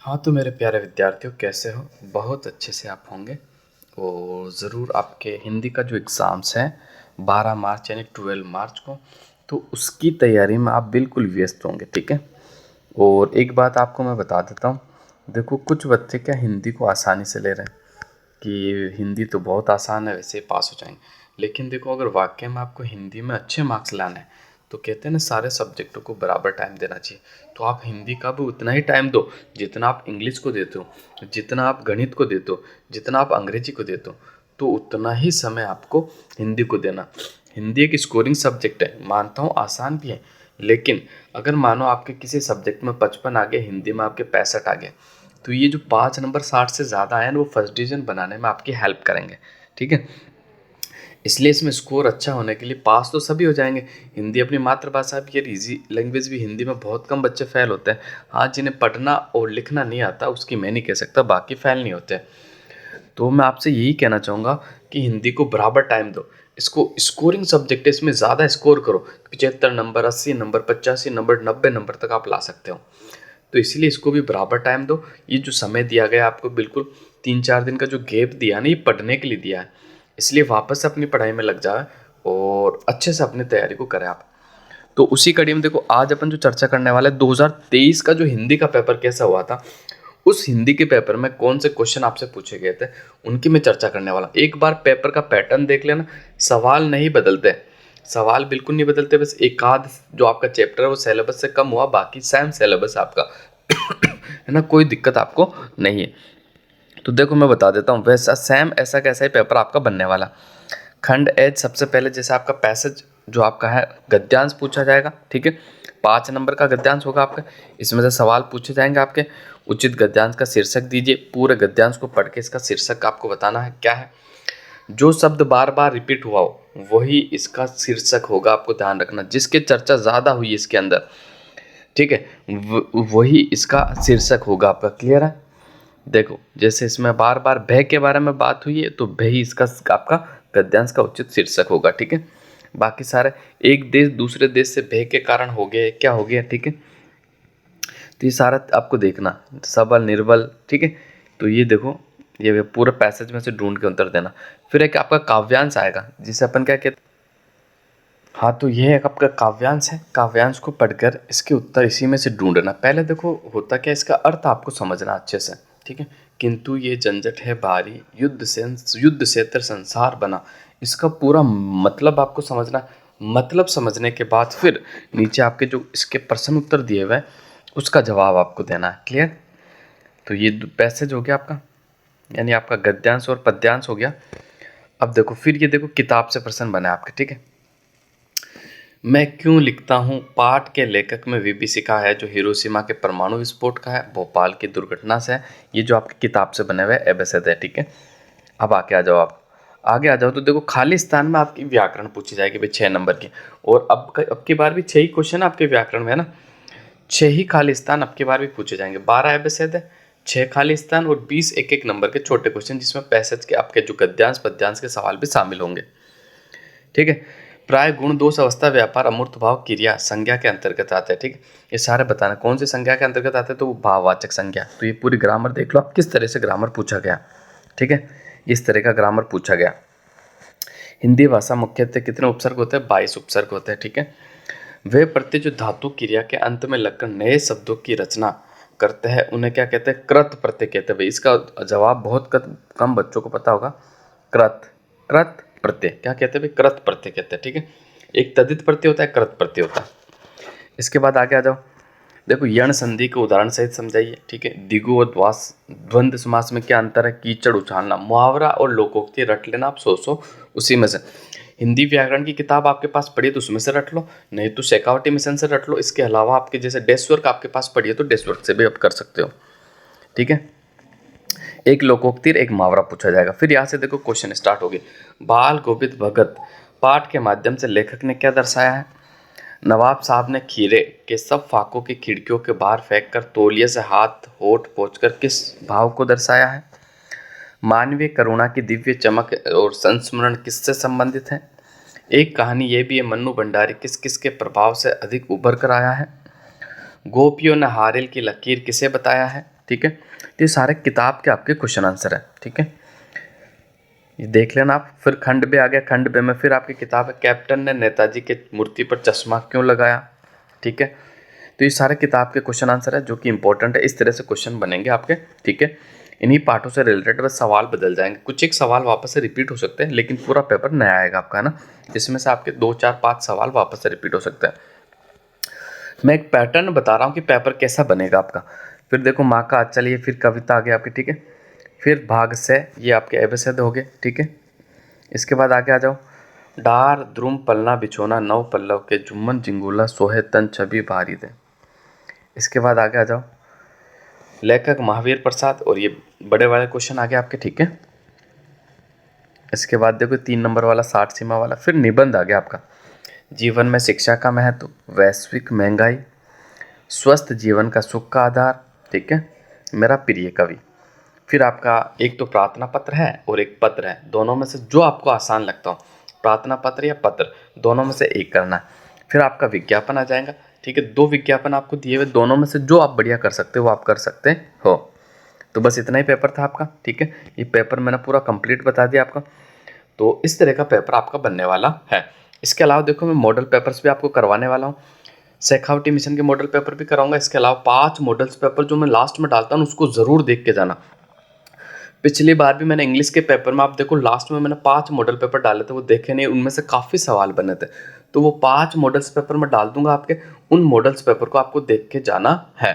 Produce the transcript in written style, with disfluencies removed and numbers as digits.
हाँ, तो मेरे प्यारे विद्यार्थियों कैसे हो? बहुत अच्छे से आप होंगे और ज़रूर आपके हिंदी का जो एग्ज़ाम्स हैं 12 मार्च यानी 12 मार्च को, तो उसकी तैयारी में आप बिल्कुल व्यस्त होंगे, ठीक है? और एक बात आपको मैं बता देता हूँ, देखो कुछ बच्चे क्या हिंदी को आसानी से ले रहे हैं कि हिंदी तो बहुत आसान है, वैसे ही पास हो जाएंगे। लेकिन देखो अगर वाकई में आपको हिंदी में अच्छे मार्क्स लाने हैं तो कहते हैं ना सारे सब्जेक्टों को बराबर टाइम देना चाहिए। तो आप हिंदी का भी उतना ही टाइम दो जितना आप इंग्लिश को देते हो, जितना आप गणित को देते हो, जितना आप अंग्रेजी को देते हो, तो उतना ही समय आपको हिंदी को देना। हिंदी एक स्कोरिंग सब्जेक्ट है, मानता हूँ आसान भी है, लेकिन अगर मानो आपके किसी सब्जेक्ट में 55 आ गए, हिंदी में आपके 65 आ गए, तो ये जो 5 नंबर 60 से ज़्यादा आए ना वो फर्स्ट डिवीजन बनाने में आपकी हेल्प करेंगे, ठीक है? इसलिए इसमें स्कोर अच्छा होने के लिए पास तो सभी हो जाएंगे। हिंदी अपनी मातृभाषा भी है, इजी लैंग्वेज भी, हिंदी में बहुत कम बच्चे फेल होते हैं। हाँ, जिन्हें पढ़ना और लिखना नहीं आता उसकी मैं नहीं कह सकता, बाकी फेल नहीं होते। तो मैं आपसे यही कहना चाहूँगा कि हिंदी को बराबर टाइम दो। इसको स्कोरिंग सब्जेक्ट है, इसमें ज़्यादा स्कोर करो। 75 नंबर, 80 नंबर, 85 नंबर, 90 नंबर तक आप ला सकते हो। तो इसीलिए इसको भी बराबर टाइम दो। ये जो समय दिया गया आपको, बिल्कुल 3-4 दिन का जो गैप दिया ना, ये पढ़ने के लिए दिया है। इसलिए वापस से अपनी पढ़ाई में लग जाए और अच्छे से अपनी तैयारी को करें आप। तो उसी कड़ी में देखो आज अपन जो चर्चा करने वाले हैं 2023 का जो हिंदी का पेपर कैसा हुआ था, उस हिंदी के पेपर में कौन से क्वेश्चन आपसे पूछे गए थे उनकी मैं चर्चा करने वाला हूँ। एक बार पेपर का पैटर्न देख लेना, सवाल नहीं बदलते, सवाल बिल्कुल नहीं बदलते, बस एक आध जो आपका चैप्टर है वो सिलेबस से कम हुआ, बाकी सेम सिलेबस आपका है ना, कोई दिक्कत आपको नहीं है। तो देखो मैं बता देता हूँ, वैसा सेम ऐसा कैसा ही पेपर आपका बनने वाला। खंड एच सबसे पहले जैसे आपका पैसेज जो आपका है गद्यांश पूछा जाएगा, ठीक है? 5 नंबर का गद्यांश होगा आपका, इसमें से सवाल पूछे जाएंगे आपके। उचित गद्यांश का शीर्षक दीजिए, पूरे गद्यांश को पढ़ के इसका शीर्षक आपको बताना है क्या है। जो शब्द बार बार रिपीट हुआ हो वही इसका शीर्षक होगा, आपको ध्यान रखना, जिसकी चर्चा ज़्यादा हुई इसके अंदर, ठीक है, वही इसका शीर्षक होगा आपका। क्लियर है? देखो जैसे इसमें बार बार भय के बारे में बात हुई है तो भय ही इसका आपका गद्यांश का उचित शीर्षक होगा, ठीक है? बाकी सारे एक देश दूसरे देश से भय के कारण हो गए, क्या हो गया, ठीक है? तो ये सारा आपको देखना, सबल निर्बल, ठीक है? तो ये देखो, ये पूरे पैसेज में से ढूंढ के उत्तर देना। फिर एक आपका काव्यांश आएगा जिसे अपन क्या कहते, हाँ, तो ये एक आपका काव्यांश है। काव्यांश को पढ़कर इसके उत्तर इसी में से ढूंढना। पहले देखो होता क्या, इसका अर्थ आपको समझना अच्छे से, ठीक है? किंतु ये झंझट है भारी, युद्ध से तर संसार बना, इसका पूरा मतलब आपको समझना। मतलब समझने के बाद फिर नीचे आपके जो इसके प्रश्न उत्तर दिए हुए हैं उसका जवाब आपको देना है। क्लियर? तो ये पैसेज हो गया आपका, यानी आपका गद्यांश और पद्यांश हो गया। अब देखो फिर ये देखो किताब से प्रश्न बने आपके, ठीक है? मैं क्यों लिखता हूँ पाठ के लेखक में विभीषिका है जो हिरोशिमा के परमाणु विस्फोट का है, भोपाल की दुर्घटना से है। ये जो आपकी किताब से बने हुए एबेसेद है, ठीक है? अब आगे आ जाओ आप, आगे आ जाओ तो देखो खाली स्थान में आपकी व्याकरण पूछी जाएगी भाई 6 नंबर की। और अब की बार भी 6 ही क्वेश्चन आपके व्याकरण में है ना, 6 ही खाली स्थान अब की बार भी पूछे जाएंगे। 12 एबेसेद है, 6 खाली स्थान और 20 एक एक नंबर के छोटे क्वेश्चन, जिसमें पैसेज के आपके जो गद्यांश पद्यांश के सवाल भी शामिल होंगे, ठीक है? प्राय गुण दोष अवस्था व्यापार अमूर्त भाव क्रिया संज्ञा के अंतर्गत आते हैं, ठीक है? ये सारे बताना कौन सी संज्ञा के अंतर्गत आते हैं, तो वो भाववाचक संज्ञा। तो ये पूरी ग्रामर देख लो आप, किस तरह से ग्रामर पूछा गया, ठीक है? इस तरह का ग्रामर पूछा गया। हिंदी भाषा मुख्यतः कितने उपसर्ग होते हैं? 22 उपसर्ग होते हैं, ठीक है? वे प्रत्यय जो धातु क्रिया के अंत में लगकर नए शब्दों की रचना करते हैं उन्हें क्या कहते हैं? कृत प्रत्यय कहते हैं। भाई इसका जवाब बहुत कम बच्चों को पता होगा। कृत, कृत प्रत्यय क्या कहते हैं भाई? कृत प्रत्यय कहते हैं, ठीक है? एक तद्धित प्रत्यय होता है, कृत प्रत्यय होता है। इसके बाद आगे आ जाओ, देखो यण संधि को उदाहरण सहित समझाइए, ठीक है? दिगु और द्वंद्व समास में क्या अंतर है? कीचड़ उछालना, मुहावरा और लोकोक्ति रट लेना आप, सो उसी में से। हिंदी व्याकरण की किताब आपके पास पढ़ी है तो उसमें से रट लो, नहीं तो शेखावटी मिशन से रट लो। इसके अलावा आपके जैसे डेस्क वर्क आपके पास पढ़ी है तो डेस्क वर्क से भी आप कर सकते हो, ठीक है? एक लोकोक्ति एक मुहावरा पूछा जाएगा। फिर यहाँ से देखो क्वेश्चन स्टार्ट हो गए। बाल गोविंद भगत पाठ के माध्यम से लेखक ने क्या दर्शाया है? नवाब साहब ने खीरे के सब फाकों की खिड़कियों के बाहर फेंक कर तौलिए से हाथ होठ पोंछकर किस भाव को दर्शाया है? मानवीय करुणा की दिव्य चमक और संस्मरण किससे संबंधित है? एक कहानी ये भी है, मन्नू भंडारी किस किस के प्रभाव से अधिक उभर कर आया है? गोपियों ने हारिल की लकीर किसे बताया है? ठीक है। तो ये सारे किताब के आपके क्वेश्चन आंसर है, ठीक है, ये देख लेना आप। फिर खंड बे आ गया, खंड बे में फिर आपकी किताब है कैप्टन ने नेताजी के मूर्ति पर चश्मा क्यों लगाया, ठीक है। तो ये सारे किताब के क्वेश्चन आंसर है जो कि इंपॉर्टेंट है। इस तरह से क्वेश्चन बनेंगे आपके, ठीक है। इन्हीं पार्टों से रिलेटेड बस सवाल बदल जाएंगे, कुछ एक सवाल वापस से रिपीट हो सकते हैं, लेकिन पूरा पेपर नया आएगा आपका, है ना। इसमें से आपके 2 4 5 सवाल वापस से रिपीट हो सकते हैं। मैं एक पैटर्न बता रहा हूँ कि पेपर कैसा बनेगा आपका। फिर देखो माँ का आज चलिए, फिर कविता आ गई आपकी, ठीक है। फिर भाग से ये आपके एबेसद हो गए, ठीक है। इसके बाद आगे आ जाओ, डार द्रुम पलना बिछोना नौ पल्लव के जुम्मन जिंगूला सोहे तन छवि भारी दे। इसके बाद आगे आ जाओ, लेखक महावीर प्रसाद, और ये बड़े वाले क्वेश्चन आ गए आपके, ठीक है। इसके बाद देखो 3 नंबर वाला 60 सीमा वाला, फिर निबंध आ गया आपका, जीवन में शिक्षा का महत्व, वैश्विक महंगाई, स्वस्थ जीवन का सुख का आधार, ठीक है, मेरा प्रिय कवि। फिर आपका एक तो प्रार्थना पत्र है और एक पत्र है, दोनों में से जो आपको आसान लगता हो, प्रार्थना पत्र या पत्र, दोनों में से एक करना है। फिर आपका विज्ञापन आ जाएगा, ठीक है, 2 विज्ञापन आपको दिए हुए, दोनों में से जो आप बढ़िया कर सकते हो वो आप कर सकते हो। तो बस इतना ही पेपर था आपका, ठीक है। ये पेपर मैंने पूरा कंप्लीट बता दिया आपका। तो इस तरह का पेपर आपका बनने वाला है। इसके अलावा देखो मैं मॉडल पेपर्स भी आपको करवाने वाला हूँ, शेखावटी मिशन के मॉडल पेपर भी कराऊंगा। इसके अलावा 5 मॉडल्स पेपर जो मैं लास्ट में डालता हूँ उसको ज़रूर देख के जाना। पिछली बार भी मैंने इंग्लिश के पेपर में, आप देखो लास्ट में मैंने 5 मॉडल पेपर डाले थे, वो देखे नहीं, उनमें से काफ़ी सवाल बने थे। तो वो 5 मॉडल्स पेपर मैं डाल दूंगा आपके, उन मॉडल्स पेपर को आपको देख के जाना है।